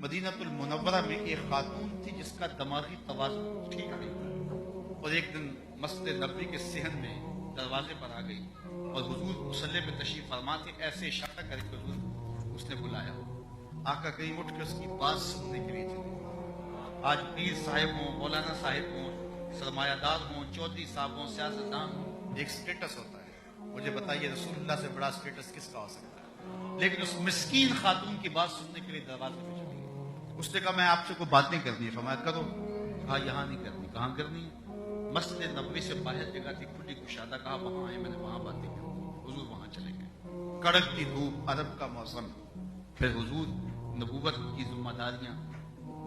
مدینہ المنورہ میں ایک خاتون تھی جس کا دماغی توازن ٹھیک نہیں تھا، اور ایک دن مسجد نبوی کے صحن میں دروازے پر آ گئی اور حضور مصلی پہ تشریف فرما تھے، ایسے اشارہ کر کے حضور اس نے بلایا، آقا کریم اٹھ کے اس کی بات سننے کے لیے چلے۔ آج پیر صاحب ہوں، مولانا صاحب ہوں، سرمایہ دار ہوں، چودھری صاحب ہوں، سیاستدان ہوں، ایک سٹیٹس ہوتا ہے، مجھے بتائیے رسول اللہ سے بڑا سٹیٹس کس کا ہو سکتا ہے؟ لیکن اس مسکین خاتون کی بات سننے کے لیے دروازے پہ چلی گئی۔ اس نے کہا میں آپ سے کوئی باتیں کرنی ہے، فرمایا کرو۔ کہا یہاں نہیں کرنی۔ کہاں کرنی ہے؟ مسجد نبوی سے باہر جگہ تھی کھلی کشادہ، کہا وہاں آئے، میں نے وہاں باتیں کی۔ حضور وہاں چلے گئے، کڑکتی دھوپ، عرب کا موسم، پھر حضور نبوت کی ذمہ داریاں،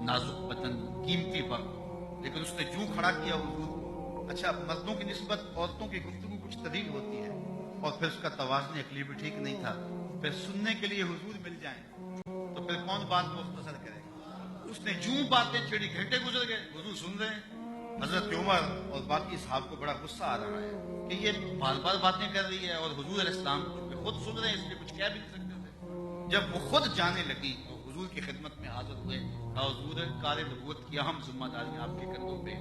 نازک بدن، قیمتی وقت، لیکن اس نے جوں کھڑا کیا حضور۔ اچھا، مردوں کی نسبت عورتوں کی گفتگو کچھ طویل ہوتی ہے، اور پھر اس کا توازن عقلی بھی ٹھیک نہیں تھا، پھر سننے کے لیے حضور مل جائیں تو پھر کون بات مختصر کرے گا؟ اس نے جوں باتیں چھیڑی، گھنٹے گزر گئے، حضور سن رہے ہیں۔ حضرت عمر اور باقی صحابہ کو بڑا غصہ آ رہا ہے کہ یہ بار بار باتیں کر رہی ہے، اور حضور علیہ السلام خود سن رہے ہیں، اس لیے کچھ کہہ بھی نہیں سکتے تھے۔ جب وہ خود جانے لگی تو حضور کی خدمت میں حاضر ہوئے، حضور کار نبوت کی اہم ذمہ داریاں آپ کے کندھوں پہ،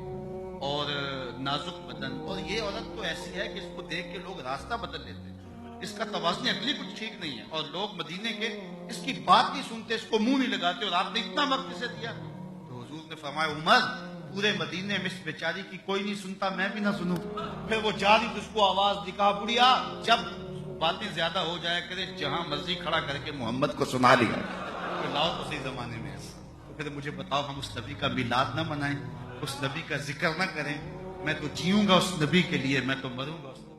اور نازک بدن، اور یہ عورت تو ایسی ہے کہ اس کو دیکھ کے لوگ راستہ بدل لیتے ہیں، اس کا توازن عقلی کچھ ٹھیک نہیں ہے، اور لوگ مدینے کے اس کی بات نہیں سنتے، اس کو منہ نہیں لگاتے، اور آپ نے اتنا وقت اسے دیا۔ تو حضور نے فرمایا عمر، پورے مدینے میں اس بیچاری کی کوئی نہیں سنتا، میں بھی نہ سنوں۔ پھر وہ جا رہی تو اس کو آواز دی، کہا بڑھیا جب باتیں زیادہ ہو جایا کرے جہاں مرضی کھڑا کر کے محمد کو سنا لیا، تو لاؤ تو صحیح زمانے میں ایسا۔ تو پھر مجھے بتاؤ، ہم اس نبی کا میلاد نہ منائیں، اس نبی کا ذکر نہ کریں؟ میں تو جیوں گا اس نبی کے لیے، میں تو مروں گا اس نبی